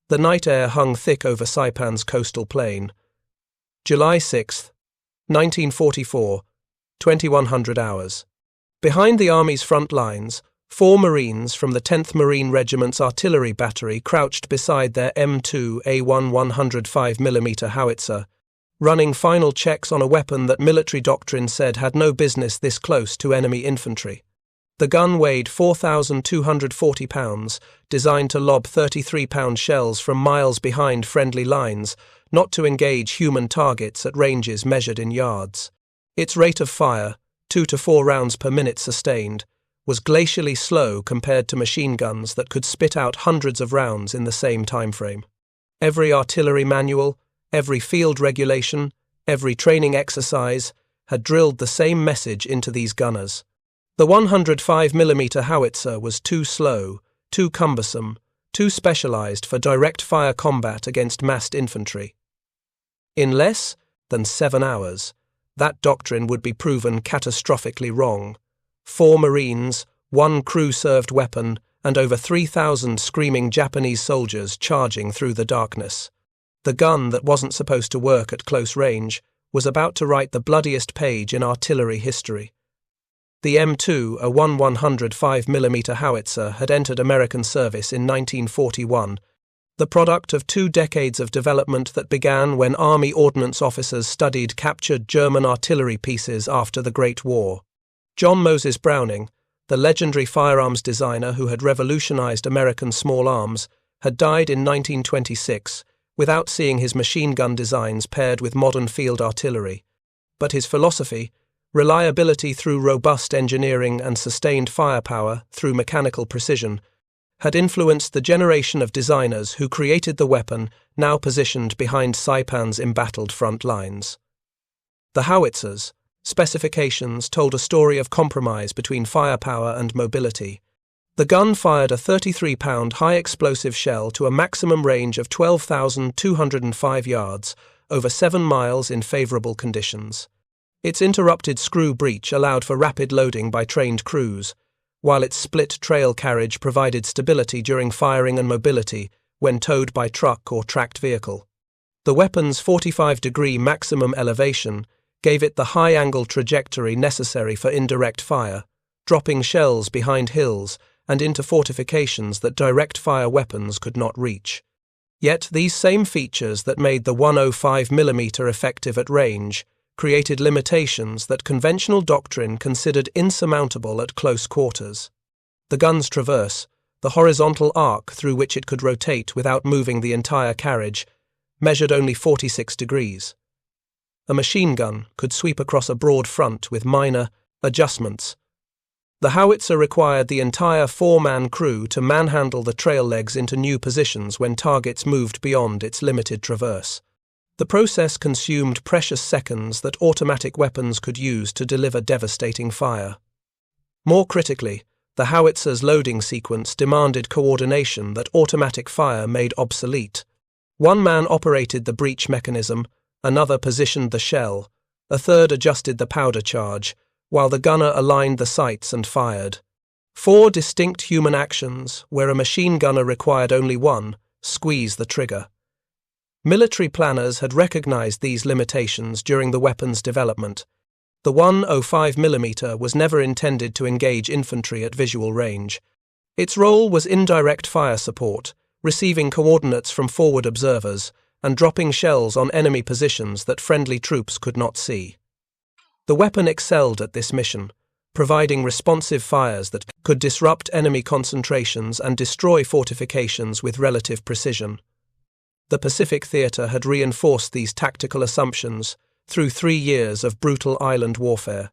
The night air hung thick over Saipan's coastal plain. July 6, 1944, 2100 hours. Behind the Army's front lines, 4 Marines from the 10th Marine Regiment's artillery battery crouched beside their M2 A1 105mm howitzer, running final checks on a weapon that military doctrine said had no business this close to enemy infantry. The gun weighed 4,240 pounds, designed to lob 33-pound shells from miles behind friendly lines, not to engage human targets at ranges measured in yards. Its rate of fire, 2 to 4 rounds per minute sustained, was glacially slow compared to machine guns that could spit out hundreds of rounds in the same timeframe. Every artillery manual, every field regulation, every training exercise had drilled the same message into these gunners. The 105mm howitzer was too slow, too cumbersome, too specialized for direct fire combat against massed infantry. In less than 7 hours, that doctrine would be proven catastrophically wrong. 4 Marines, 1 crew-served weapon, and over 3,000 screaming Japanese soldiers charging through the darkness. The gun that wasn't supposed to work at close range was about to write the bloodiest page in artillery history. The M2, a 105mm howitzer, had entered American service in 1941, the product of 2 decades of development that began when Army ordnance officers studied captured German artillery pieces after the Great War. John Moses Browning, the legendary firearms designer who had revolutionized American small arms, had died in 1926 without seeing his machine gun designs paired with modern field artillery. But his philosophy, reliability through robust engineering and sustained firepower through mechanical precision, had influenced the generation of designers who created the weapon now positioned behind Saipan's embattled front lines. The howitzer's specifications told a story of compromise between firepower and mobility. The gun fired a 33-pound high-explosive shell to a maximum range of 12,205 yards, over 7 miles in favorable conditions. Its interrupted screw breech allowed for rapid loading by trained crews, while its split trail carriage provided stability during firing and mobility when towed by truck or tracked vehicle. The weapon's 45-degree maximum elevation gave it the high-angle trajectory necessary for indirect fire, dropping shells behind hills and into fortifications that direct-fire weapons could not reach. Yet these same features that made the 105mm effective at range created limitations that conventional doctrine considered insurmountable at close quarters. The gun's traverse, the horizontal arc through which it could rotate without moving the entire carriage, measured only 46 degrees. A machine gun could sweep across a broad front with minor adjustments. The howitzer required the entire 4-man crew to manhandle the trail legs into new positions when targets moved beyond its limited traverse. The process consumed precious seconds that automatic weapons could use to deliver devastating fire. More critically, the howitzer's loading sequence demanded coordination that automatic fire made obsolete. One man operated the breech mechanism, another positioned the shell, a third adjusted the powder charge, while the gunner aligned the sights and fired. 4 distinct human actions, where a machine gunner required only one: squeeze the trigger. Military planners had recognized these limitations during the weapon's development. The 105mm was never intended to engage infantry at visual range. Its role was indirect fire support, receiving coordinates from forward observers, and dropping shells on enemy positions that friendly troops could not see. The weapon excelled at this mission, providing responsive fires that could disrupt enemy concentrations and destroy fortifications with relative precision. The Pacific Theater had reinforced these tactical assumptions through 3 years of brutal island warfare.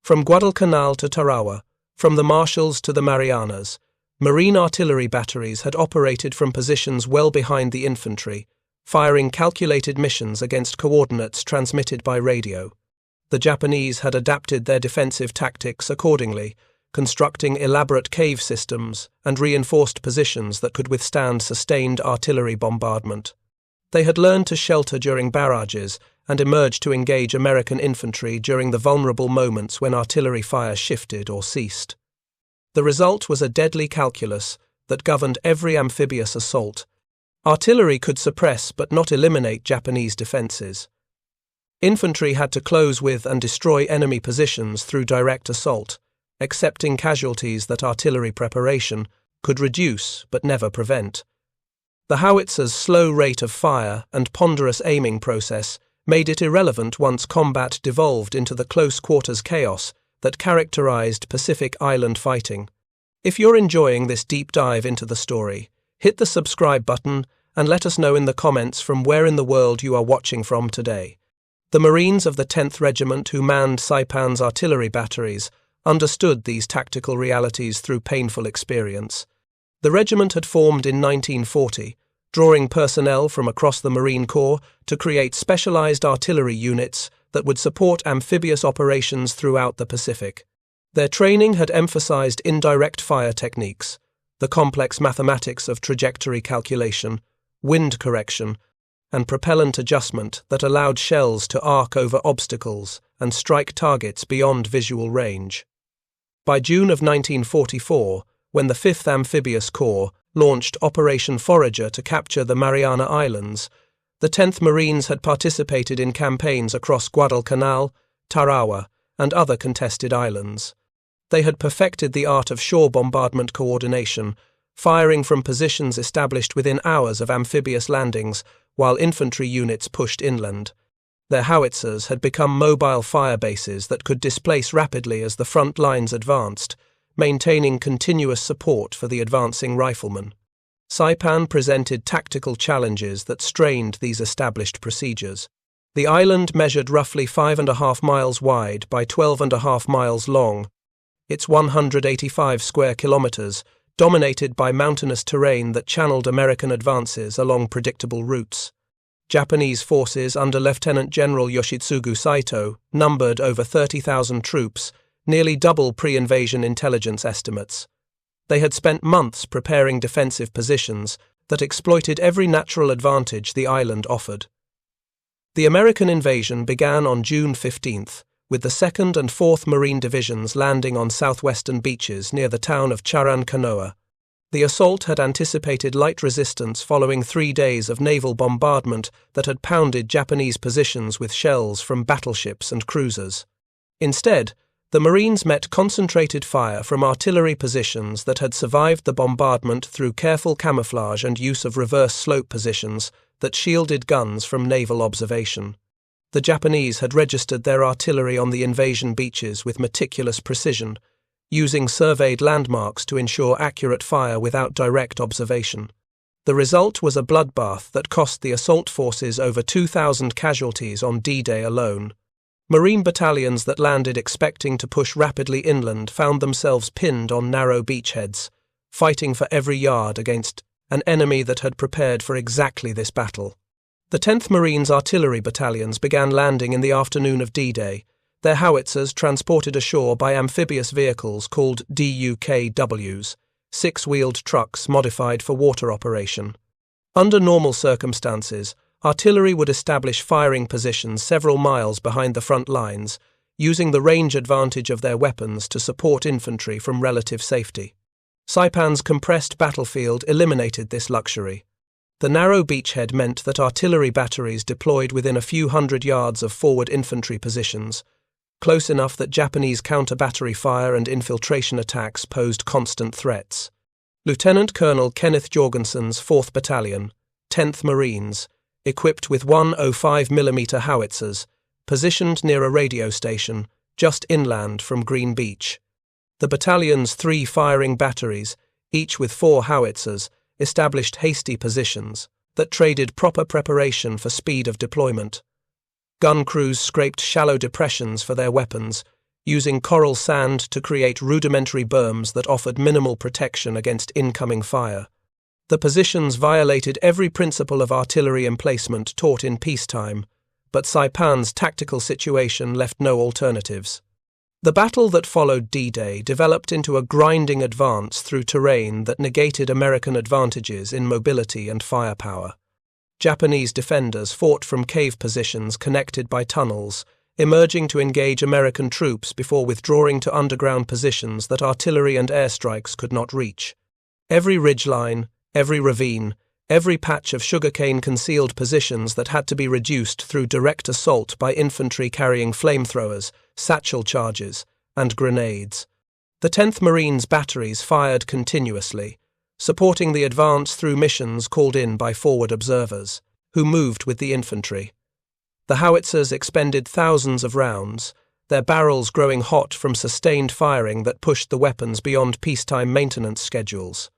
From Guadalcanal to Tarawa, from the Marshalls to the Marianas, Marine artillery batteries had operated from positions well behind the infantry, firing calculated missions against coordinates transmitted by radio. The Japanese had adapted their defensive tactics accordingly, constructing elaborate cave systems and reinforced positions that could withstand sustained artillery bombardment. They had learned to shelter during barrages and emerged to engage American infantry during the vulnerable moments when artillery fire shifted or ceased. The result was a deadly calculus that governed every amphibious assault. Artillery could suppress but not eliminate Japanese defenses. Infantry had to close with and destroy enemy positions through direct assault, accepting casualties that artillery preparation could reduce but never prevent. The Howitzer's slow rate of fire and ponderous aiming process made it irrelevant once combat devolved into the close-quarters chaos that characterized Pacific Island fighting. If you're enjoying this deep dive into the story, hit the subscribe button and let us know in the comments from where in the world you are watching from today. The Marines of the 10th Regiment who manned Saipan's artillery batteries understood these tactical realities through painful experience. The regiment had formed in 1940, drawing personnel from across the Marine Corps to create specialized artillery units that would support amphibious operations throughout the Pacific. Their training had emphasized indirect fire techniques, the complex mathematics of trajectory calculation, wind correction, and propellant adjustment that allowed shells to arc over obstacles and strike targets beyond visual range. By June of 1944, when the 5th Amphibious Corps launched Operation Forager to capture the Mariana Islands, the 10th Marines had participated in campaigns across Guadalcanal, Tarawa, and other contested islands. They had perfected the art of shore bombardment coordination, firing from positions established within hours of amphibious landings while infantry units pushed inland. Their howitzers had become mobile fire bases that could displace rapidly as the front lines advanced, maintaining continuous support for the advancing riflemen. Saipan presented tactical challenges that strained these established procedures. The island measured roughly 5.5 miles wide by 12.5 miles long. Its 185 square kilometers dominated by mountainous terrain that channeled American advances along predictable routes. Japanese forces under Lieutenant General Yoshitsugu Saito numbered over 30,000 troops, nearly double pre-invasion intelligence estimates. They had spent months preparing defensive positions that exploited every natural advantage the island offered. The American invasion began on June 15th, with the 2nd and 4th Marine Divisions landing on southwestern beaches near the town of Charancanoa. The assault had anticipated light resistance following 3 days of naval bombardment that had pounded Japanese positions with shells from battleships and cruisers. Instead, the Marines met concentrated fire from artillery positions that had survived the bombardment through careful camouflage and use of reverse slope positions that shielded guns from naval observation. The Japanese had registered their artillery on the invasion beaches with meticulous precision, using surveyed landmarks to ensure accurate fire without direct observation. The result was a bloodbath that cost the assault forces over 2,000 casualties on D-Day alone. Marine battalions that landed expecting to push rapidly inland found themselves pinned on narrow beachheads, fighting for every yard against an enemy that had prepared for exactly this battle. The 10th Marines artillery battalions began landing in the afternoon of D-Day, their howitzers transported ashore by amphibious vehicles called DUKWs, 6-wheeled trucks modified for water operation. Under normal circumstances, artillery would establish firing positions several miles behind the front lines, using the range advantage of their weapons to support infantry from relative safety. Saipan's compressed battlefield eliminated this luxury. The narrow beachhead meant that artillery batteries deployed within a few hundred yards of forward infantry positions, close enough that Japanese counter-battery fire and infiltration attacks posed constant threats. Lieutenant Colonel Kenneth Jorgensen's 4th Battalion, 10th Marines, equipped with 105mm howitzers, positioned near a radio station just inland from Green Beach. The battalion's 3 firing batteries, each with 4 howitzers, established hasty positions that traded proper preparation for speed of deployment. Gun crews scraped shallow depressions for their weapons, using coral sand to create rudimentary berms that offered minimal protection against incoming fire. The positions violated every principle of artillery emplacement taught in peacetime, but Saipan's tactical situation left no alternatives. The battle that followed D-Day developed into a grinding advance through terrain that negated American advantages in mobility and firepower. Japanese defenders fought from cave positions connected by tunnels, emerging to engage American troops before withdrawing to underground positions that artillery and airstrikes could not reach. Every ridgeline, every ravine, every patch of sugarcane concealed positions that had to be reduced through direct assault by infantry carrying flamethrowers, satchel charges, and grenades. The 10th Marines batteries fired continuously, supporting the advance through missions called in by forward observers, who moved with the infantry. The howitzers expended thousands of rounds, their barrels growing hot from sustained firing that pushed the weapons beyond peacetime maintenance schedules.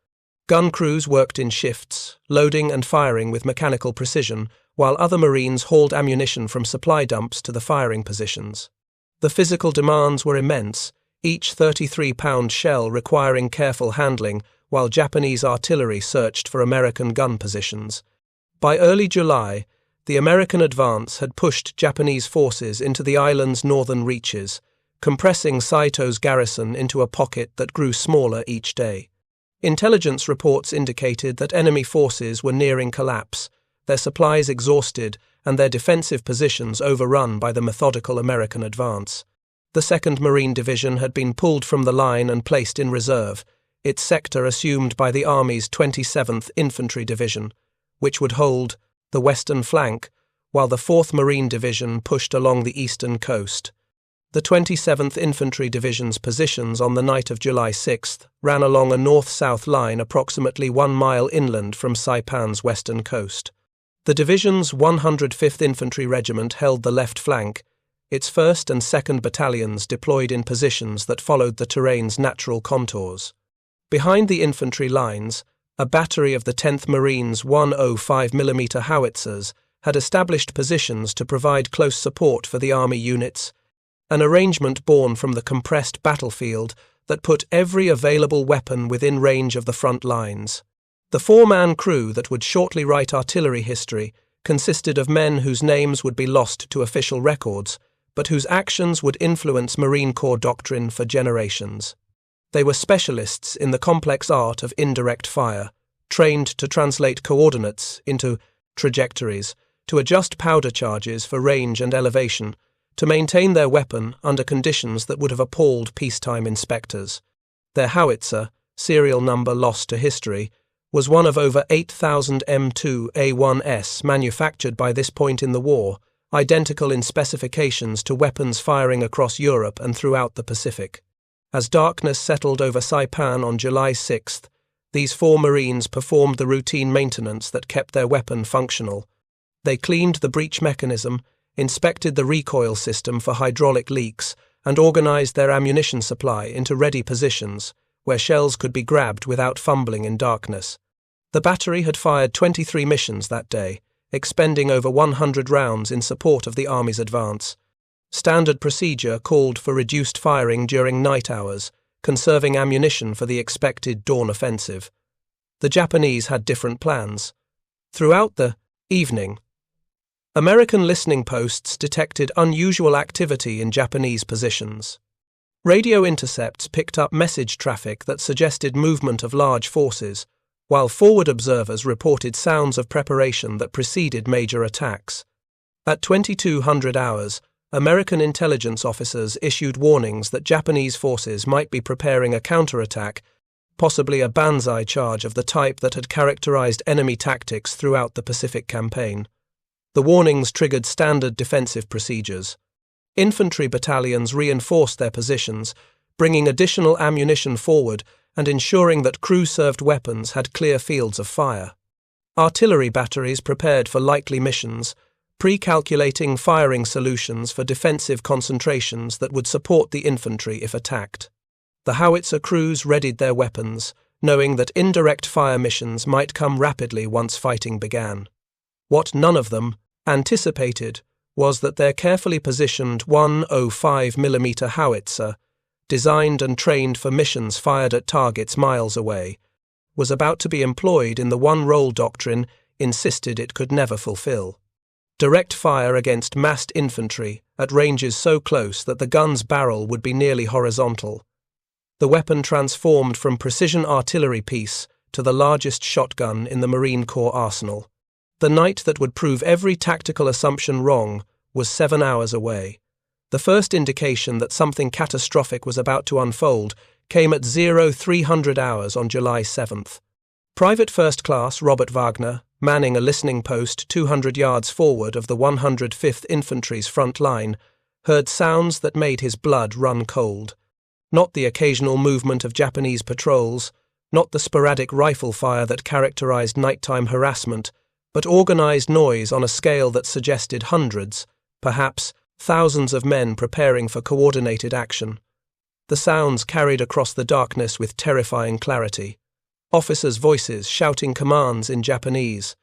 Gun crews worked in shifts, loading and firing with mechanical precision, while other Marines hauled ammunition from supply dumps to the firing positions. The physical demands were immense, each 33-pound shell requiring careful handling, while Japanese artillery searched for American gun positions. By early July, the American advance had pushed Japanese forces into the island's northern reaches, compressing Saito's garrison into a pocket that grew smaller each day. Intelligence reports indicated that enemy forces were nearing collapse, their supplies exhausted, and their defensive positions overrun by the methodical American advance. The 2nd Marine Division had been pulled from the line and placed in reserve, its sector assumed by the Army's 27th Infantry Division, which would hold the western flank, while the 4th Marine Division pushed along the eastern coast. The 27th Infantry Division's positions on the night of July 6th ran along a north-south line approximately 1 mile inland from Saipan's western coast. The division's 105th Infantry Regiment held the left flank, its 1st and 2nd Battalions deployed in positions that followed the terrain's natural contours. Behind the infantry lines, a battery of the 10th Marines 105mm howitzers had established positions to provide close support for the Army units, an arrangement born from the compressed battlefield that put every available weapon within range of the front lines. The 4-man crew that would shortly write artillery history consisted of men whose names would be lost to official records, but whose actions would influence Marine Corps doctrine for generations. They were specialists in the complex art of indirect fire, trained to translate coordinates into trajectories, to adjust powder charges for range and elevation, to maintain their weapon under conditions that would have appalled peacetime inspectors. Their howitzer, serial number lost to history, was one of over 8,000 M2A1S manufactured by this point in the war, identical in specifications to weapons firing across Europe and throughout the Pacific. As darkness settled over Saipan on July 6th, these 4 Marines performed the routine maintenance that kept their weapon functional. They cleaned the breech mechanism, inspected the recoil system for hydraulic leaks, and organized their ammunition supply into ready positions, where shells could be grabbed without fumbling in darkness. The battery had fired 23 missions that day, expending over 100 rounds in support of the Army's advance. Standard procedure called for reduced firing during night hours, conserving ammunition for the expected dawn offensive. The Japanese had different plans. Throughout the evening, American listening posts detected unusual activity in Japanese positions. Radio intercepts picked up message traffic that suggested movement of large forces, while forward observers reported sounds of preparation that preceded major attacks. At 2200 hours, American intelligence officers issued warnings that Japanese forces might be preparing a counterattack, possibly a banzai charge of the type that had characterized enemy tactics throughout the Pacific campaign. The warnings triggered standard defensive procedures. Infantry battalions reinforced their positions, bringing additional ammunition forward and ensuring that crew-served weapons had clear fields of fire. Artillery batteries prepared for likely missions, pre-calculating firing solutions for defensive concentrations that would support the infantry if attacked. The howitzer crews readied their weapons, knowing that indirect fire missions might come rapidly once fighting began. What none of them anticipated was that their carefully positioned 105mm howitzer, designed and trained for missions fired at targets miles away, was about to be employed in the one-role doctrine insisted it could never fulfill. Direct fire against massed infantry at ranges so close that the gun's barrel would be nearly horizontal. The weapon transformed from precision artillery piece to the largest shotgun in the Marine Corps arsenal. The night that would prove every tactical assumption wrong was 7 hours away. The first indication that something catastrophic was about to unfold came at 0300 hours on July 7th. Private First Class Robert Wagner, manning a listening post 200 yards forward of the 105th Infantry's front line, heard sounds that made his blood run cold. Not the occasional movement of Japanese patrols, not the sporadic rifle fire that characterized nighttime harassment, but organized noise on a scale that suggested hundreds, perhaps thousands of men preparing for coordinated action. The sounds carried across the darkness with terrifying clarity. Officers' voices shouting commands in Japanese,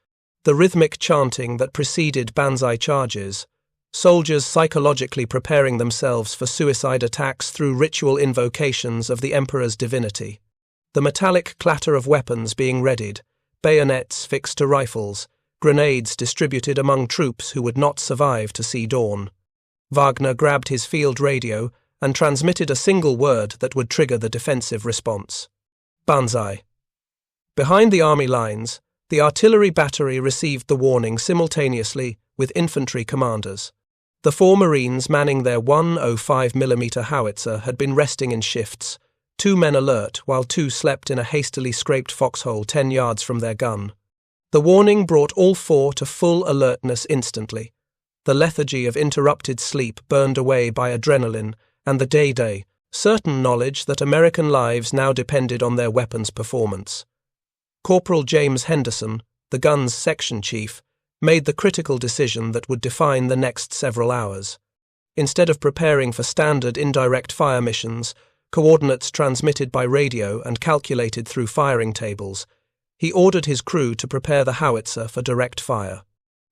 the rhythmic chanting that preceded banzai charges, soldiers psychologically preparing themselves for suicide attacks through ritual invocations of the Emperor's divinity. The metallic clatter of weapons being readied, bayonets fixed to rifles, grenades distributed among troops who would not survive to see dawn. Wagner grabbed his field radio and transmitted a single word that would trigger the defensive response. Banzai. Behind the army lines, the artillery battery received the warning simultaneously with infantry commanders. The 4 Marines manning their 105mm howitzer had been resting in shifts, 2 men alert while 2 slept in a hastily scraped foxhole 10 yards from their gun. The warning brought all 4 to full alertness instantly. The lethargy of interrupted sleep burned away by adrenaline and the day-day, certain knowledge that American lives now depended on their weapons' performance. Corporal James Henderson, the gun's section chief, made the critical decision that would define the next several hours. Instead of preparing for standard indirect fire missions, coordinates transmitted by radio and calculated through firing tables, he ordered his crew to prepare the howitzer for direct fire.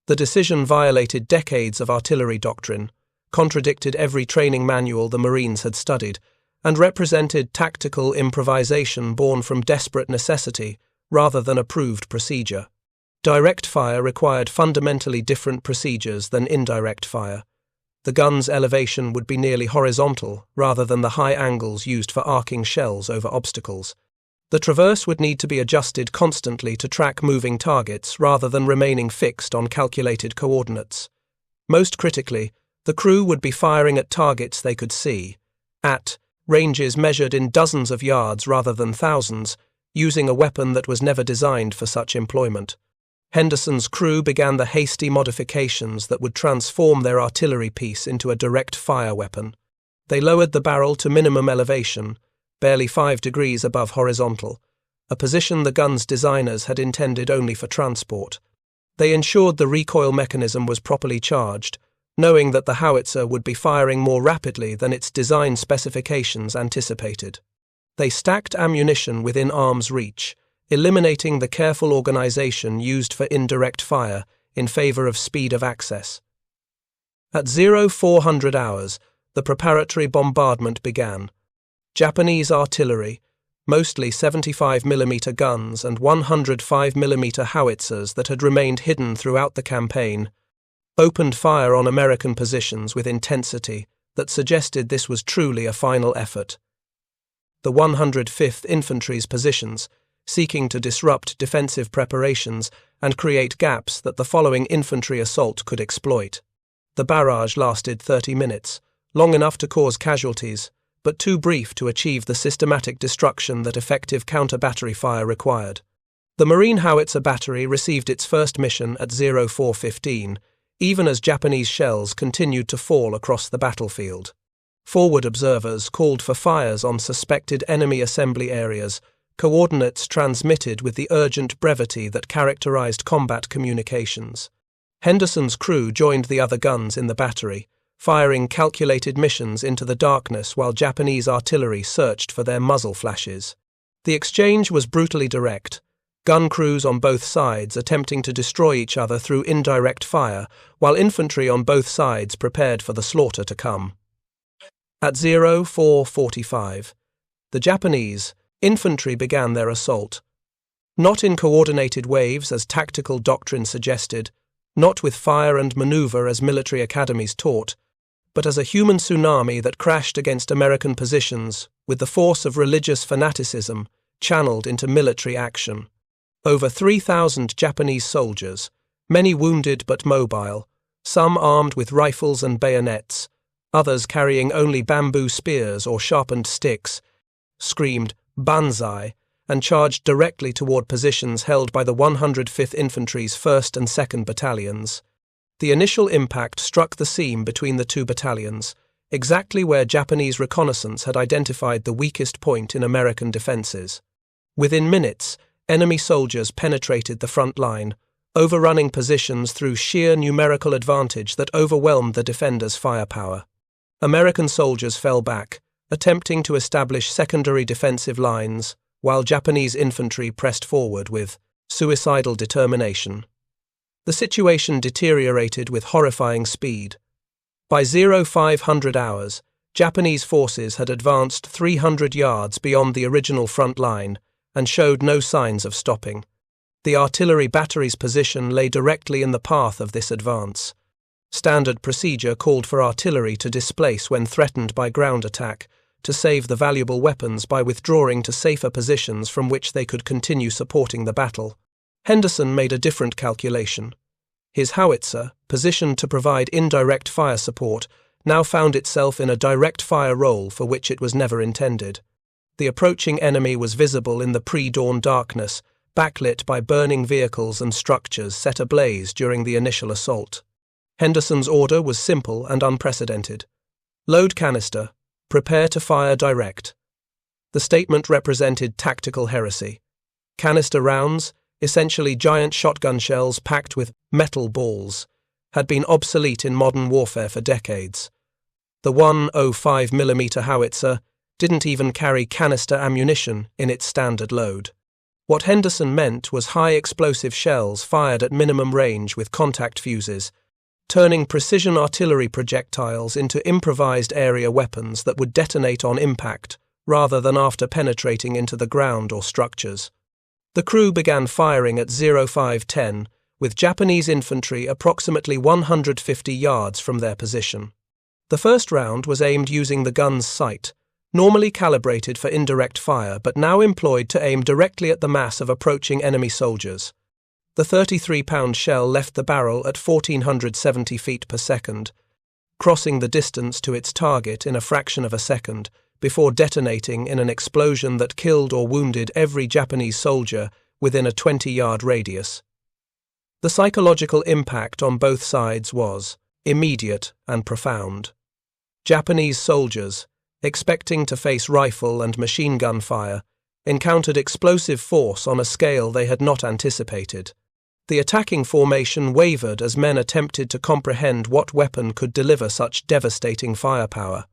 The decision violated decades of artillery doctrine, contradicted every training manual the Marines had studied, and represented tactical improvisation born from desperate necessity rather than approved procedure. Direct fire required fundamentally different procedures than indirect fire. The gun's elevation would be nearly horizontal rather than the high angles used for arcing shells over obstacles. The traverse would need to be adjusted constantly to track moving targets rather than remaining fixed on calculated coordinates. Most critically, the crew would be firing at targets they could see, at ranges measured in dozens of yards rather than thousands, using a weapon that was never designed for such employment. Henderson's crew began the hasty modifications that would transform their artillery piece into a direct fire weapon. They lowered the barrel to minimum elevation, barely 5 degrees above horizontal, a position the gun's designers had intended only for transport. They ensured the recoil mechanism was properly charged, knowing that the howitzer would be firing more rapidly than its design specifications anticipated. They stacked ammunition within arm's reach, eliminating the careful organization used for indirect fire in favor of speed of access. At 0400 hours, the preparatory bombardment began. Japanese artillery, mostly 75mm guns and 105mm howitzers that had remained hidden throughout the campaign, opened fire on American positions with intensity that suggested this was truly a final effort. The 105th Infantry's positions, seeking to disrupt defensive preparations and create gaps that the following infantry assault could exploit. The barrage lasted 30 minutes, long enough to cause casualties, but too brief to achieve the systematic destruction that effective counter-battery fire required. The Marine Howitzer Battery received its first mission at 0415, even as Japanese shells continued to fall across the battlefield. Forward observers called for fires on suspected enemy assembly areas, coordinates transmitted with the urgent brevity that characterized combat communications. Henderson's crew joined the other guns in the battery, firing calculated missions into the darkness while Japanese artillery searched for their muzzle flashes. The exchange was brutally direct, gun crews on both sides attempting to destroy each other through indirect fire, while infantry on both sides prepared for the slaughter to come. At 0445, the Japanese infantry began their assault. Not in coordinated waves as tactical doctrine suggested, not with fire and maneuver as military academies taught, but as a human tsunami that crashed against American positions with the force of religious fanaticism channeled into military action. Over 3,000 Japanese soldiers, many wounded but mobile, some armed with rifles and bayonets, others carrying only bamboo spears or sharpened sticks, screamed "Banzai" and charged directly toward positions held by the 105th Infantry's 1st and 2nd Battalions. The initial impact struck the seam between the two battalions, exactly where Japanese reconnaissance had identified the weakest point in American defenses. Within minutes, enemy soldiers penetrated the front line, overrunning positions through sheer numerical advantage that overwhelmed the defenders' firepower. American soldiers fell back, attempting to establish secondary defensive lines, while Japanese infantry pressed forward with suicidal determination. The situation deteriorated with horrifying speed. By 0500 hours, Japanese forces had advanced 300 yards beyond the original front line and showed no signs of stopping. The artillery battery's position lay directly in the path of this advance. Standard procedure called for artillery to displace when threatened by ground attack, to save the valuable weapons by withdrawing to safer positions from which they could continue supporting the battle. Henderson made a different calculation. His howitzer, positioned to provide indirect fire support, now found itself in a direct fire role for which it was never intended. The approaching enemy was visible in the pre-dawn darkness, backlit by burning vehicles and structures set ablaze during the initial assault. Henderson's order was simple and unprecedented. Load canister, prepare to fire direct. The statement represented tactical heresy. Canister rounds, essentially giant shotgun shells packed with metal balls, had been obsolete in modern warfare for decades. The 105mm howitzer didn't even carry canister ammunition in its standard load. What Henderson meant was high explosive shells fired at minimum range with contact fuses, turning precision artillery projectiles into improvised area weapons that would detonate on impact rather than after penetrating into the ground or structures. The crew began firing at 0510, with Japanese infantry approximately 150 yards from their position. The first round was aimed using the gun's sight, normally calibrated for indirect fire but now employed to aim directly at the mass of approaching enemy soldiers. The 33-pound shell left the barrel at 1,470 feet per second, crossing the distance to its target in a fraction of a second, before detonating in an explosion that killed or wounded every Japanese soldier within a 20-yard radius. The psychological impact on both sides was immediate and profound. Japanese soldiers, expecting to face rifle and machine gun fire, encountered explosive force on a scale they had not anticipated. The attacking formation wavered as men attempted to comprehend what weapon could deliver such devastating firepower.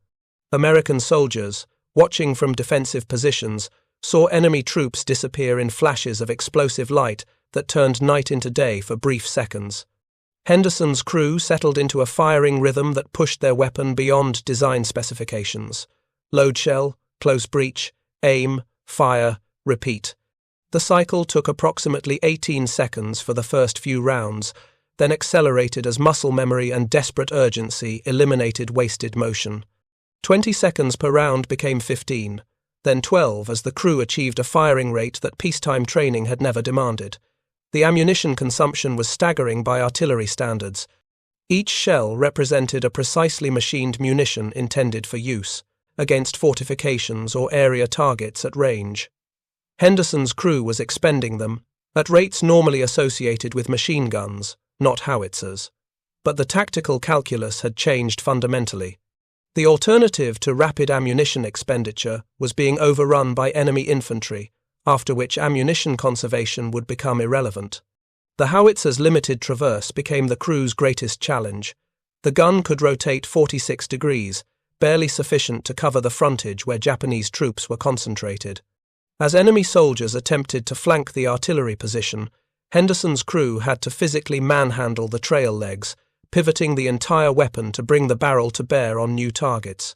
American soldiers, watching from defensive positions, saw enemy troops disappear in flashes of explosive light that turned night into day for brief seconds. Henderson's crew settled into a firing rhythm that pushed their weapon beyond design specifications. Load shell, close breach, aim, fire, repeat. The cycle took approximately 18 seconds for the first few rounds, then accelerated as muscle memory and desperate urgency eliminated wasted motion. 20 seconds per round became 15, then 12 as the crew achieved a firing rate that peacetime training had never demanded. The ammunition consumption was staggering by artillery standards. Each shell represented a precisely machined munition intended for use against fortifications or area targets at range. Henderson's crew was expending them at rates normally associated with machine guns, not howitzers. But the tactical calculus had changed fundamentally. The alternative to rapid ammunition expenditure was being overrun by enemy infantry, after which ammunition conservation would become irrelevant. The howitzer's limited traverse became the crew's greatest challenge. The gun could rotate 46 degrees, barely sufficient to cover the frontage where Japanese troops were concentrated. As enemy soldiers attempted to flank the artillery position, Henderson's crew had to physically manhandle the trail legs, pivoting the entire weapon to bring the barrel to bear on new targets.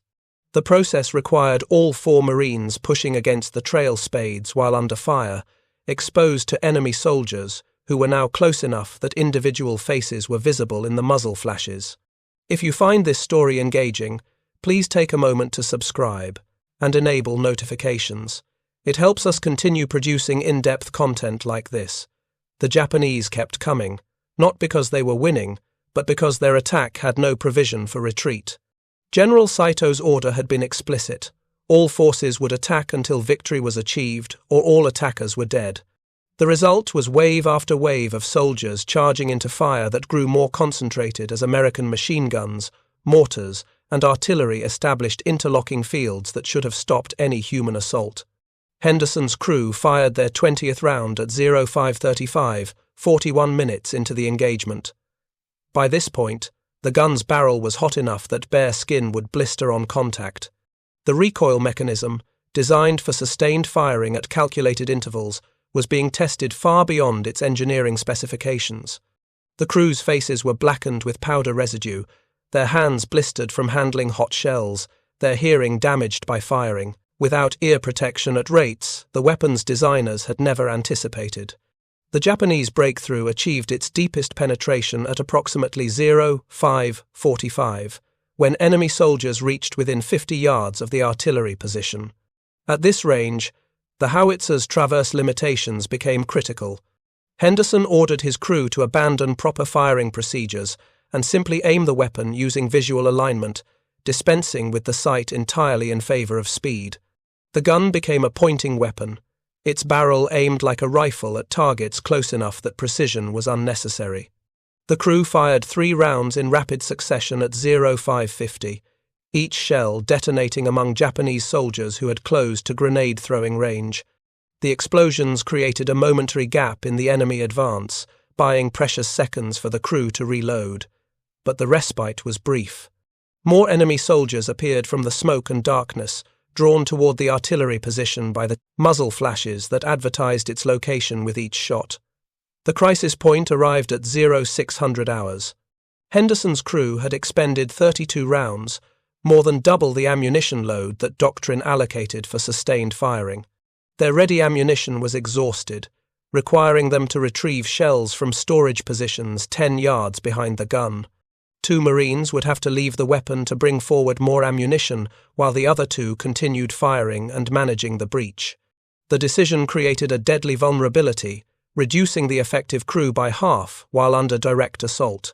The process required all 4 Marines pushing against the trail spades while under fire, exposed to enemy soldiers who were now close enough that individual faces were visible in the muzzle flashes. If you find this story engaging, please take a moment to subscribe and enable notifications. It helps us continue producing in-depth content like this. The Japanese kept coming, not because they were winning, but because their attack had no provision for retreat. General Saito's order had been explicit: All forces would attack until victory was achieved, or all attackers were dead. The result was wave after wave of soldiers charging into fire that grew more concentrated as American machine guns, mortars, and artillery established interlocking fields that should have stopped any human assault. Henderson's crew fired their 20th round at 05:35, 41 minutes into the engagement. By this point, the gun's barrel was hot enough that bare skin would blister on contact. The recoil mechanism, designed for sustained firing at calculated intervals, was being tested far beyond its engineering specifications. The crew's faces were blackened with powder residue, their hands blistered from handling hot shells, their hearing damaged by firing, without ear protection at rates the weapon's designers had never anticipated. The Japanese breakthrough achieved its deepest penetration at approximately 05:45, when enemy soldiers reached within 50 yards of the artillery position. At this range, the Howitzer's traverse limitations became critical. Henderson ordered his crew to abandon proper firing procedures and simply aim the weapon using visual alignment, dispensing with the sight entirely in favor of speed. The gun became a pointing weapon, its barrel aimed like a rifle at targets close enough that precision was unnecessary. The crew fired 3 rounds in rapid succession at 05:50, each shell detonating among Japanese soldiers who had closed to grenade-throwing range. The explosions created a momentary gap in the enemy advance, buying precious seconds for the crew to reload. But the respite was brief. More enemy soldiers appeared from the smoke and darkness, drawn toward the artillery position by the muzzle flashes that advertised its location with each shot. The crisis point arrived at 0600 hours. Henderson's crew had expended 32 rounds, more than double the ammunition load that doctrine allocated for sustained firing. Their ready ammunition was exhausted, requiring them to retrieve shells from storage positions 10 yards behind the gun. 2 Marines would have to leave the weapon to bring forward more ammunition, while the other 2 continued firing and managing the breach. The decision created a deadly vulnerability, reducing the effective crew by half while under direct assault.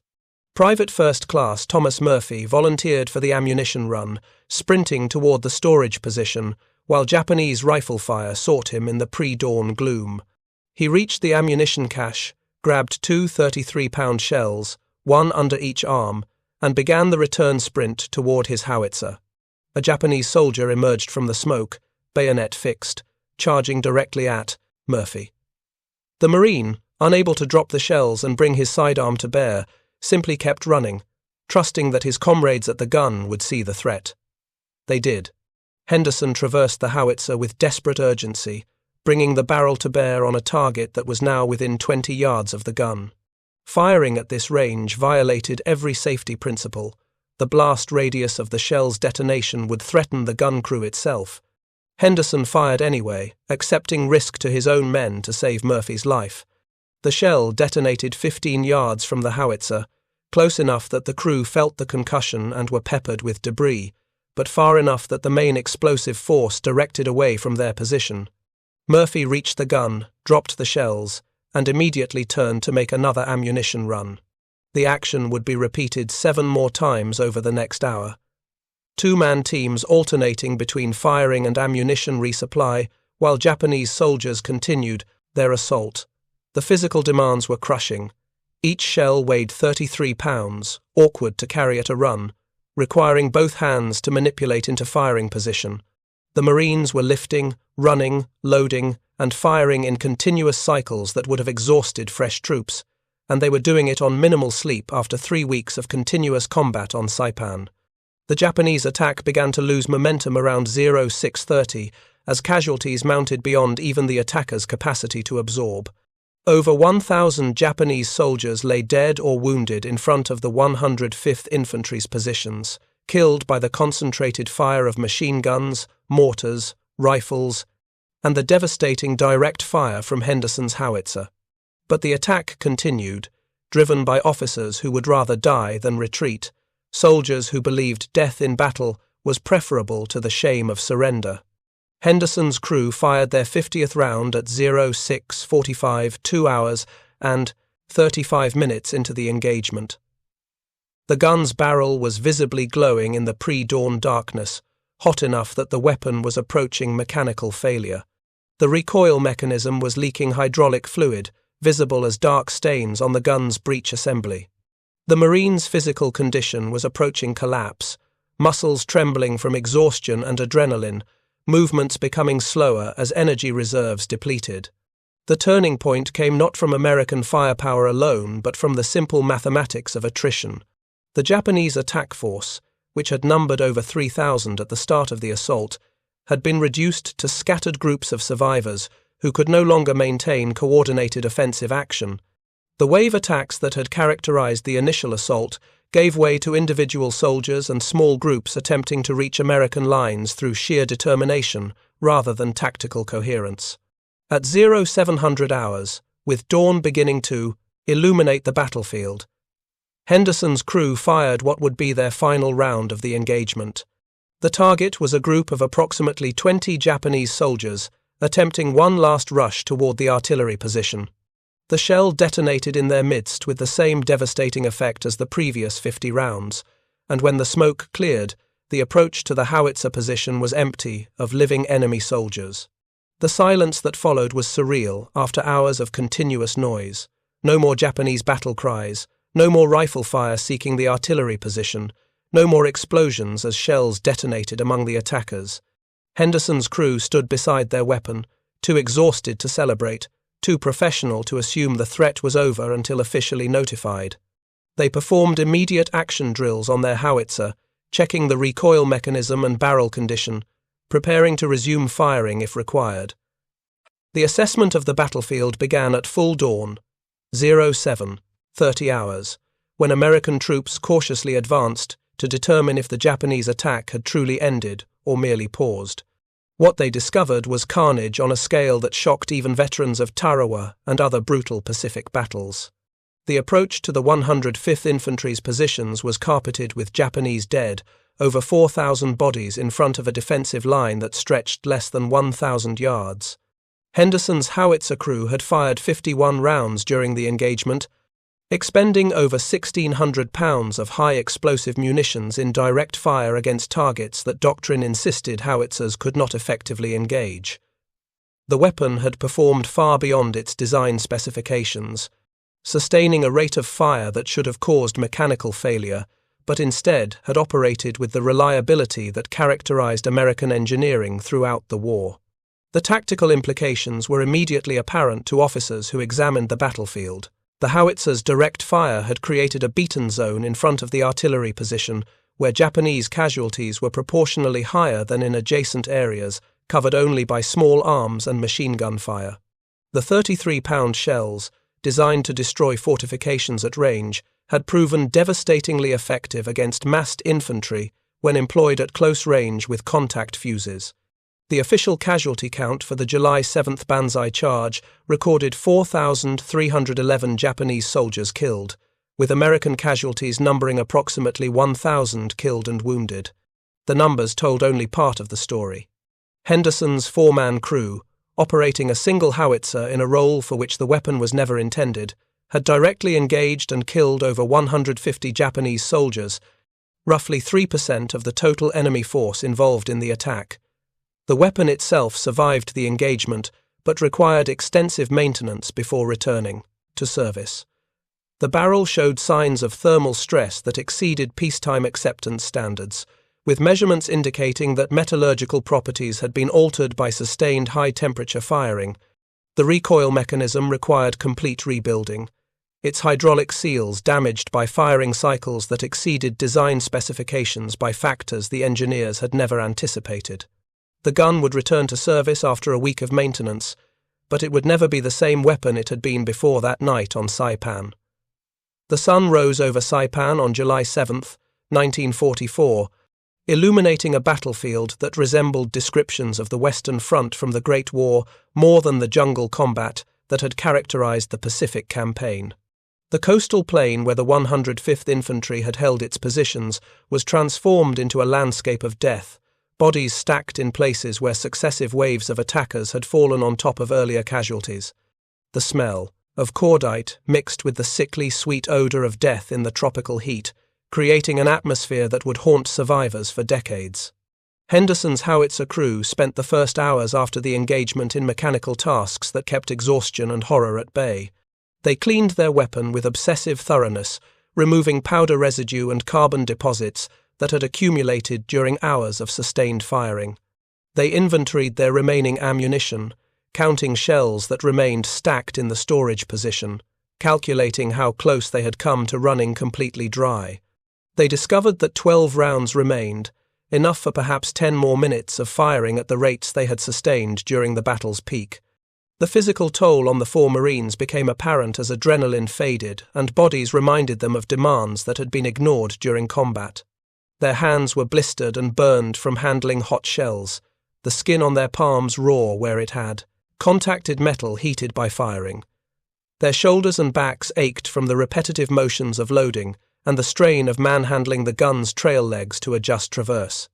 Private First Class Thomas Murphy volunteered for the ammunition run, sprinting toward the storage position, while Japanese rifle fire sought him in the pre-dawn gloom. He reached the ammunition cache, grabbed 2 33-pound shells, 1 under each arm, and began the return sprint toward his howitzer. A Japanese soldier emerged from the smoke, bayonet fixed, charging directly at Murphy. The Marine, unable to drop the shells and bring his sidearm to bear, simply kept running, trusting that his comrades at the gun would see the threat. They did. Henderson traversed the howitzer with desperate urgency, bringing the barrel to bear on a target that was now within 20 yards of the gun. Firing at this range violated every safety principle. The blast radius of the shell's detonation would threaten the gun crew itself. Henderson fired anyway, accepting risk to his own men to save Murphy's life. The shell detonated 15 yards from the howitzer, close enough that the crew felt the concussion and were peppered with debris, but far enough that the main explosive force directed away from their position. Murphy reached the gun, dropped the shells, and immediately turned to make another ammunition run. The action would be repeated 7 more times over the next hour. 2-man teams alternating between firing and ammunition resupply, while Japanese soldiers continued their assault. The physical demands were crushing. Each shell weighed 33 pounds, awkward to carry at a run, requiring both hands to manipulate into firing position. The Marines were lifting, running, loading, and firing in continuous cycles that would have exhausted fresh troops, and they were doing it on minimal sleep after 3 weeks of continuous combat on Saipan. The Japanese attack began to lose momentum around 0630 as casualties mounted beyond even the attackers' capacity to absorb. Over 1,000 Japanese soldiers lay dead or wounded in front of the 105th Infantry's positions, killed by the concentrated fire of machine guns, mortars, rifles, and the devastating direct fire from Henderson's howitzer. But the attack continued, driven by officers who would rather die than retreat, soldiers who believed death in battle was preferable to the shame of surrender. Henderson's crew fired their 50th round at 06:45, 2 hours and 35 minutes into the engagement. The gun's barrel was visibly glowing in the pre-dawn darkness, hot enough that the weapon was approaching mechanical failure. The recoil mechanism was leaking hydraulic fluid, visible as dark stains on the gun's breech assembly. The Marine's physical condition was approaching collapse, muscles trembling from exhaustion and adrenaline, movements becoming slower as energy reserves depleted. The turning point came not from American firepower alone, but from the simple mathematics of attrition. The Japanese attack force, which had numbered over 3,000 at the start of the assault, had been reduced to scattered groups of survivors who could no longer maintain coordinated offensive action. The wave attacks that had characterized the initial assault gave way to individual soldiers and small groups attempting to reach American lines through sheer determination rather than tactical coherence. At 0700 hours, with dawn beginning to illuminate the battlefield, Henderson's crew fired what would be their final round of the engagement. The target was a group of approximately 20 Japanese soldiers attempting one last rush toward the artillery position. The shell detonated in their midst with the same devastating effect as the previous 50 rounds, and when the smoke cleared, the approach to the Howitzer position was empty of living enemy soldiers. The silence that followed was surreal after hours of continuous noise. No more Japanese battle cries, no more rifle fire seeking the artillery position, no more explosions as shells detonated among the attackers. Henderson's crew stood beside their weapon, too exhausted to celebrate, too professional to assume the threat was over until officially notified. They performed immediate action drills on their howitzer, checking the recoil mechanism and barrel condition, preparing to resume firing if required. The assessment of the battlefield began at full dawn, 07:30 hours, when American troops cautiously advanced to determine if the Japanese attack had truly ended or merely paused. What they discovered was carnage on a scale that shocked even veterans of Tarawa and other brutal Pacific battles. The approach to the 105th Infantry's positions was carpeted with Japanese dead, over 4,000 bodies in front of a defensive line that stretched less than 1,000 yards. Henderson's howitzer crew had fired 51 rounds during the engagement, expending over 1,600 pounds of high-explosive munitions in direct fire against targets that doctrine insisted howitzers could not effectively engage. The weapon had performed far beyond its design specifications, sustaining a rate of fire that should have caused mechanical failure, but instead had operated with the reliability that characterized American engineering throughout the war. The tactical implications were immediately apparent to officers who examined the battlefield. The howitzer's direct fire had created a beaten zone in front of the artillery position, where Japanese casualties were proportionally higher than in adjacent areas, covered only by small arms and machine gun fire. The 33-pound shells, designed to destroy fortifications at range, had proven devastatingly effective against massed infantry when employed at close range with contact fuses. The official casualty count for the July 7th Banzai charge recorded 4,311 Japanese soldiers killed, with American casualties numbering approximately 1,000 killed and wounded. The numbers told only part of the story. Henderson's four-man crew, operating a single howitzer in a role for which the weapon was never intended, had directly engaged and killed over 150 Japanese soldiers, roughly 3% of the total enemy force involved in the attack. The weapon itself survived the engagement, but required extensive maintenance before returning to service. The barrel showed signs of thermal stress that exceeded peacetime acceptance standards, with measurements indicating that metallurgical properties had been altered by sustained high-temperature firing. The recoil mechanism required complete rebuilding, its hydraulic seals damaged by firing cycles that exceeded design specifications by factors the engineers had never anticipated. The gun would return to service after a week of maintenance, but it would never be the same weapon it had been before that night on Saipan. The sun rose over Saipan on July 7, 1944, illuminating a battlefield that resembled descriptions of the Western Front from the Great War more than the jungle combat that had characterized the Pacific Campaign. The coastal plain where the 105th Infantry had held its positions was transformed into a landscape of death, bodies stacked in places where successive waves of attackers had fallen on top of earlier casualties. The smell of cordite mixed with the sickly sweet odor of death in the tropical heat, creating an atmosphere that would haunt survivors for decades. Henderson's Howitzer crew spent the first hours after the engagement in mechanical tasks that kept exhaustion and horror at bay. They cleaned their weapon with obsessive thoroughness, removing powder residue and carbon deposits that had accumulated during hours of sustained firing. They inventoried their remaining ammunition, counting shells that remained stacked in the storage position, calculating how close they had come to running completely dry. They discovered that 12 rounds remained, enough for perhaps 10 more minutes of firing at the rates they had sustained during the battle's peak. The physical toll on the 4 Marines became apparent as adrenaline faded and bodies reminded them of demands that had been ignored during combat. Their hands were blistered and burned from handling hot shells, the skin on their palms raw where it had contacted metal heated by firing. Their shoulders and backs ached from the repetitive motions of loading and the strain of manhandling the gun's trail legs to adjust traverse.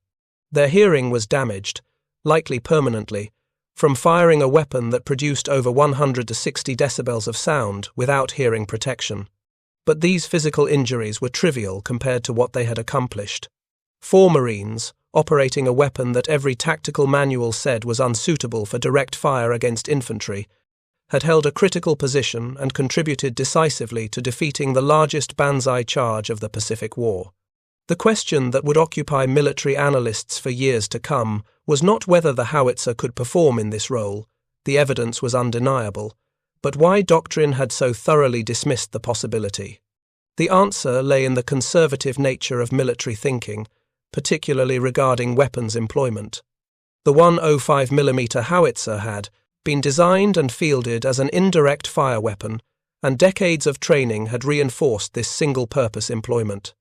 Their hearing was damaged, likely permanently, from firing a weapon that produced over 160 decibels of sound without hearing protection. But these physical injuries were trivial compared to what they had accomplished. 4 Marines, operating a weapon that every tactical manual said was unsuitable for direct fire against infantry, had held a critical position and contributed decisively to defeating the largest banzai charge of the Pacific War. The question that would occupy military analysts for years to come was not whether the howitzer could perform in this role, the evidence was undeniable, but why doctrine had so thoroughly dismissed the possibility. The answer lay in the conservative nature of military thinking, particularly regarding weapons employment. The 105mm howitzer had been designed and fielded as an indirect fire weapon, and decades of training had reinforced this single-purpose employment.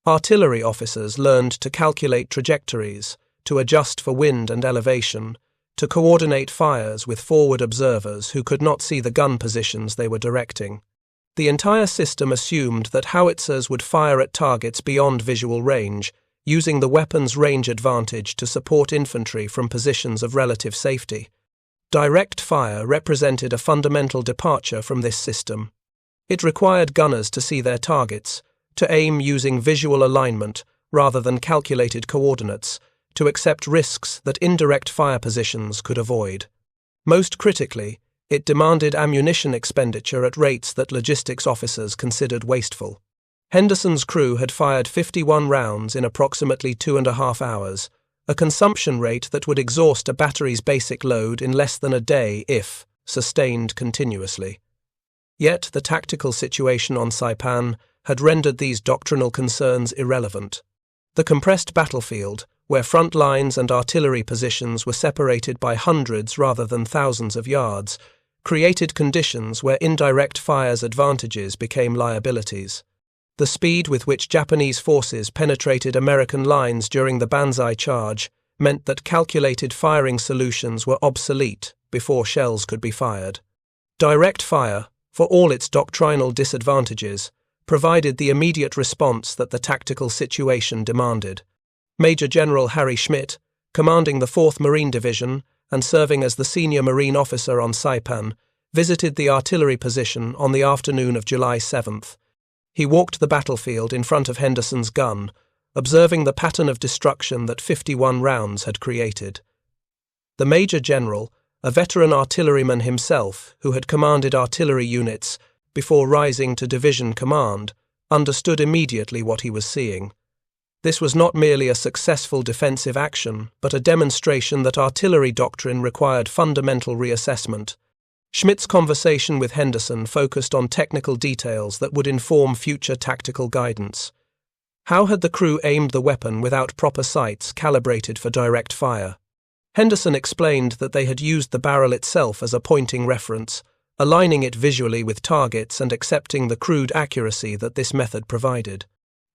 Artillery officers learned to calculate trajectories, to adjust for wind and elevation, to coordinate fires with forward observers who could not see the gun positions they were directing. The entire system assumed that howitzers would fire at targets beyond visual range, using the weapon's range advantage to support infantry from positions of relative safety. Direct fire represented a fundamental departure from this system. It required gunners to see their targets, to aim using visual alignment rather than calculated coordinates, to accept risks that indirect fire positions could avoid. Most critically, it demanded ammunition expenditure at rates that logistics officers considered wasteful. Henderson's crew had fired 51 rounds in approximately 2.5 hours, a consumption rate that would exhaust a battery's basic load in less than a day if sustained continuously. Yet the tactical situation on Saipan had rendered these doctrinal concerns irrelevant. The compressed battlefield, where front lines and artillery positions were separated by hundreds rather than thousands of yards, created conditions where indirect fire's advantages became liabilities. The speed with which Japanese forces penetrated American lines during the Banzai Charge meant that calculated firing solutions were obsolete before shells could be fired. Direct fire, for all its doctrinal disadvantages, provided the immediate response that the tactical situation demanded. Major General Harry Schmidt, commanding the 4th Marine Division and serving as the senior Marine officer on Saipan, visited the artillery position on the afternoon of July 7th. He walked the battlefield in front of Henderson's gun, observing the pattern of destruction that 51 rounds had created. The Major General, a veteran artilleryman himself who had commanded artillery units before rising to division command, understood immediately what he was seeing. This was not merely a successful defensive action, but a demonstration that artillery doctrine required fundamental reassessment. Schmidt's conversation with Henderson focused on technical details that would inform future tactical guidance. How had the crew aimed the weapon without proper sights calibrated for direct fire? Henderson explained that they had used the barrel itself as a pointing reference, aligning it visually with targets and accepting the crude accuracy that this method provided.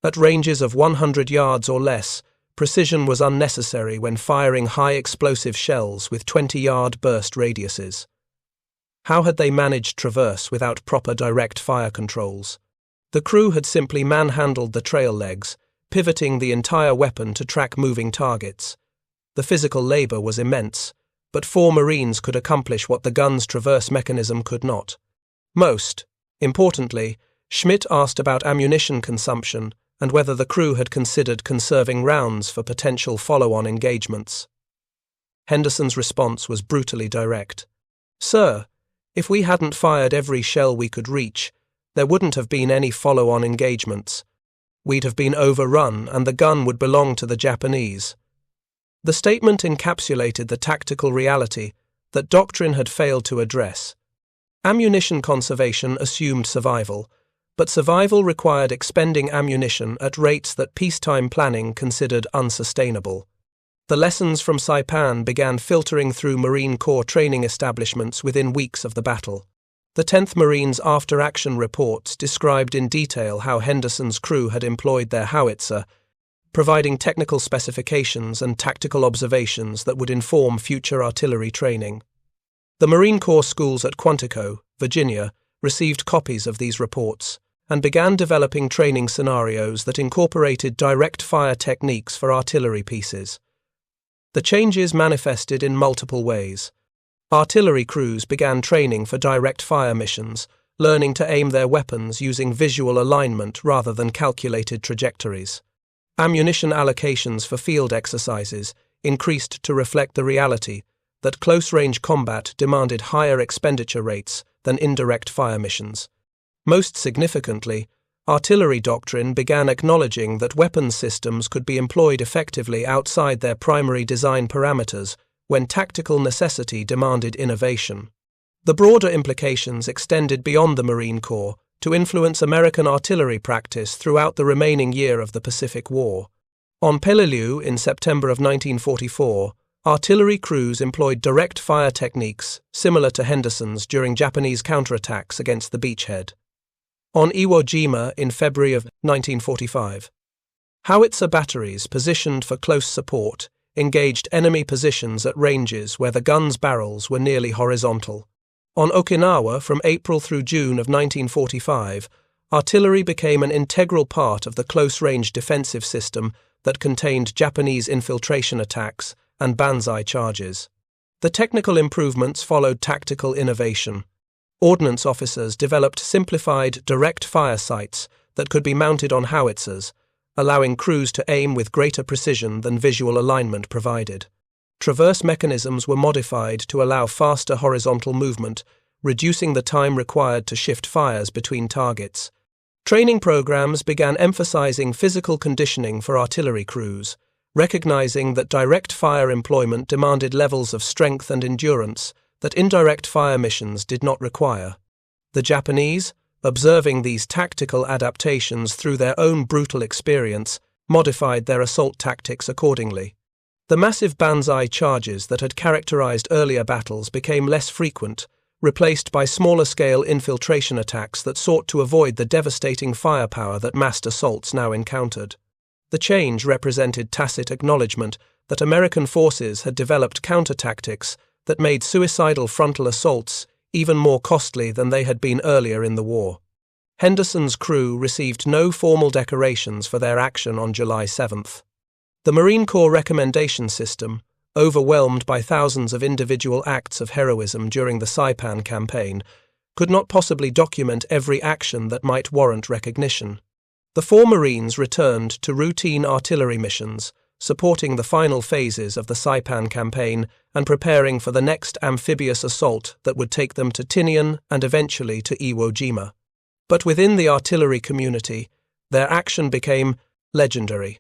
At ranges of 100 yards or less, precision was unnecessary when firing high-explosive shells with 20-yard burst radiuses. How had they managed traverse without proper direct fire controls? The crew had simply manhandled the trail legs, pivoting the entire weapon to track moving targets. The physical labor was immense, but 4 Marines could accomplish what the gun's traverse mechanism could not. Most importantly, Schmidt asked about ammunition consumption and whether the crew had considered conserving rounds for potential follow-on engagements. Henderson's response was brutally direct. "Sir, if we hadn't fired every shell we could reach, there wouldn't have been any follow-on engagements. We'd have been overrun and the gun would belong to the Japanese." The statement encapsulated the tactical reality that doctrine had failed to address. Ammunition conservation assumed survival, but survival required expending ammunition at rates that peacetime planning considered unsustainable. The lessons from Saipan began filtering through Marine Corps training establishments within weeks of the battle. The 10th Marines' after-action reports described in detail how Henderson's crew had employed their Howitzer, providing technical specifications and tactical observations that would inform future artillery training. The Marine Corps schools at Quantico, Virginia, received copies of these reports and began developing training scenarios that incorporated direct fire techniques for artillery pieces. The changes manifested in multiple ways. Artillery crews began training for direct fire missions, learning to aim their weapons using visual alignment rather than calculated trajectories. Ammunition allocations for field exercises increased to reflect the reality that close-range combat demanded higher expenditure rates than indirect fire missions. Most significantly, artillery doctrine began acknowledging that weapons systems could be employed effectively outside their primary design parameters when tactical necessity demanded innovation. The broader implications extended beyond the Marine Corps to influence American artillery practice throughout the remaining year of the Pacific War. On Peleliu in September of 1944, artillery crews employed direct fire techniques similar to Henderson's during Japanese counterattacks against the beachhead. On Iwo Jima in February of 1945, howitzer batteries positioned for close support engaged enemy positions at ranges where the guns' barrels were nearly horizontal. On Okinawa from April through June of 1945, artillery became an integral part of the close-range defensive system that contained Japanese infiltration attacks and banzai charges. The technical improvements followed tactical innovation. Ordnance officers developed simplified direct fire sights that could be mounted on howitzers, allowing crews to aim with greater precision than visual alignment provided. Traverse mechanisms were modified to allow faster horizontal movement, reducing the time required to shift fires between targets. Training programs began emphasizing physical conditioning for artillery crews, recognizing that direct fire employment demanded levels of strength and endurance that indirect fire missions did not require. The Japanese, observing these tactical adaptations through their own brutal experience, modified their assault tactics accordingly. The massive banzai charges that had characterized earlier battles became less frequent, replaced by smaller-scale infiltration attacks that sought to avoid the devastating firepower that massed assaults now encountered. The change represented tacit acknowledgement that American forces had developed counter-tactics that made suicidal frontal assaults even more costly than they had been earlier in the war. Henderson's crew received no formal decorations for their action on July 7th. The Marine Corps recommendation system, overwhelmed by thousands of individual acts of heroism during the Saipan campaign, could not possibly document every action that might warrant recognition. The 4 Marines returned to routine artillery missions, supporting the final phases of the Saipan campaign and preparing for the next amphibious assault that would take them to Tinian and eventually to Iwo Jima. But within the artillery community, their action became legendary.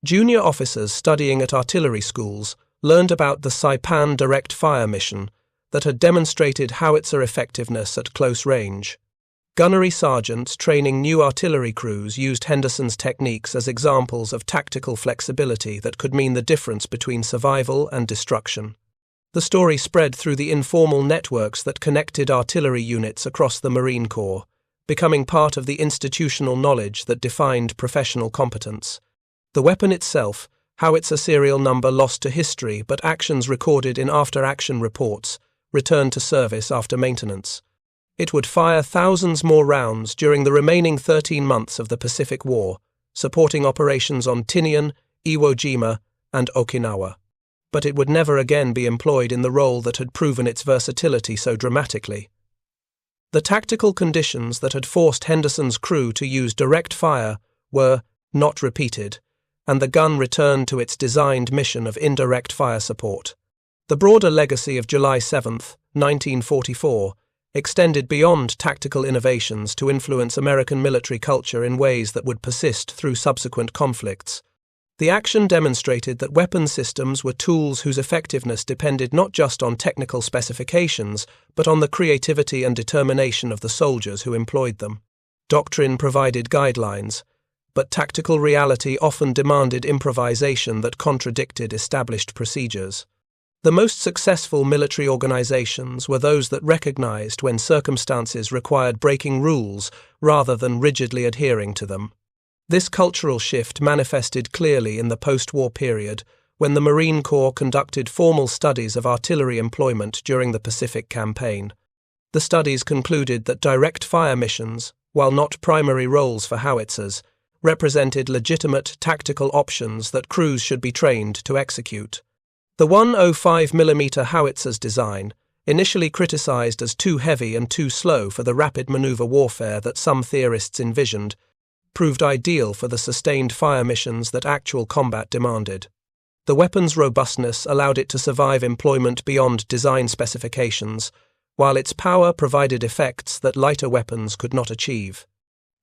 Junior officers studying at artillery schools learned about the Saipan direct fire mission that had demonstrated howitzer effectiveness at close range. Gunnery sergeants training new artillery crews used Henderson's techniques as examples of tactical flexibility that could mean the difference between survival and destruction. The story spread through the informal networks that connected artillery units across the Marine Corps, becoming part of the institutional knowledge that defined professional competence. The weapon itself, howitzer serial number lost to history but actions recorded in after-action reports, returned to service after maintenance. It would fire thousands more rounds during the remaining 13 months of the Pacific War, supporting operations on Tinian, Iwo Jima, and Okinawa. But it would never again be employed in the role that had proven its versatility so dramatically. The tactical conditions that had forced Henderson's crew to use direct fire were not repeated, and the gun returned to its designed mission of indirect fire support. The broader legacy of July 7, 1944, extended beyond tactical innovations to influence American military culture in ways that would persist through subsequent conflicts. The action demonstrated that weapon systems were tools whose effectiveness depended not just on technical specifications, but on the creativity and determination of the soldiers who employed them. Doctrine provided guidelines, but tactical reality often demanded improvisation that contradicted established procedures. The most successful military organizations were those that recognized when circumstances required breaking rules rather than rigidly adhering to them. This cultural shift manifested clearly in the post-war period, when the Marine Corps conducted formal studies of artillery employment during the Pacific Campaign. The studies concluded that direct fire missions, while not primary roles for howitzers, represented legitimate tactical options that crews should be trained to execute. The 105mm howitzer's design, initially criticized as too heavy and too slow for the rapid maneuver warfare that some theorists envisioned, proved ideal for the sustained fire missions that actual combat demanded. The weapon's robustness allowed it to survive employment beyond design specifications, while its power provided effects that lighter weapons could not achieve.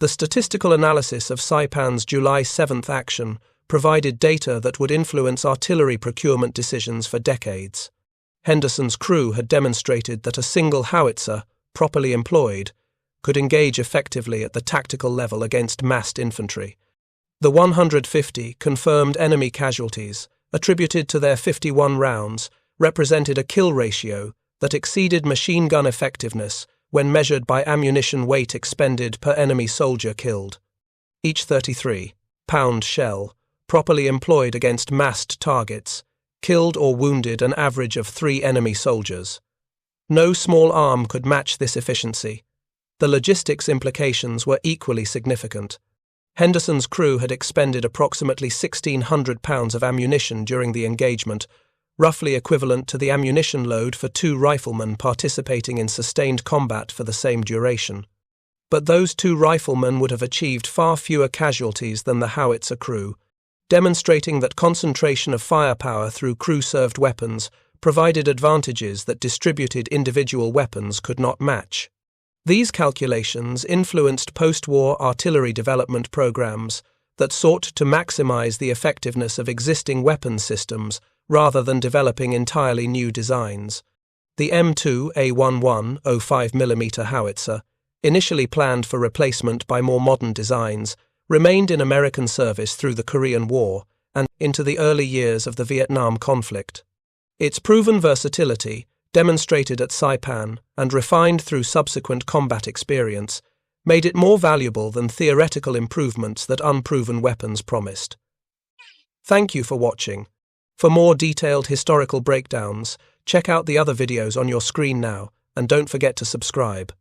The statistical analysis of Saipan's July 7th action provided data that would influence artillery procurement decisions for decades. Henderson's crew had demonstrated that a single howitzer, properly employed, could engage effectively at the tactical level against massed infantry. The 150 confirmed enemy casualties, attributed to their 51 rounds, represented a kill ratio that exceeded machine gun effectiveness when measured by ammunition weight expended per enemy soldier killed. Each 33-pound shell, properly employed against massed targets, killed or wounded an average of 3 enemy soldiers. No small arm could match this efficiency. The logistics implications were equally significant. Henderson's crew had expended approximately 1,600 pounds of ammunition during the engagement, roughly equivalent to the ammunition load for 2 riflemen participating in sustained combat for the same duration. But those 2 riflemen would have achieved far fewer casualties than the howitzer crew, demonstrating that concentration of firepower through crew-served weapons provided advantages that distributed individual weapons could not match. These calculations influenced post-war artillery development programs that sought to maximize the effectiveness of existing weapon systems rather than developing entirely new designs. The M2A11 05mm howitzer, initially planned for replacement by more modern designs, remained in American service through the Korean War and into the early years of the Vietnam conflict. Its proven versatility, demonstrated at Saipan and refined through subsequent combat experience, made it more valuable than theoretical improvements that unproven weapons promised. Thank you for watching. For more detailed historical breakdowns, check out the other videos on your screen now, and don't forget to subscribe.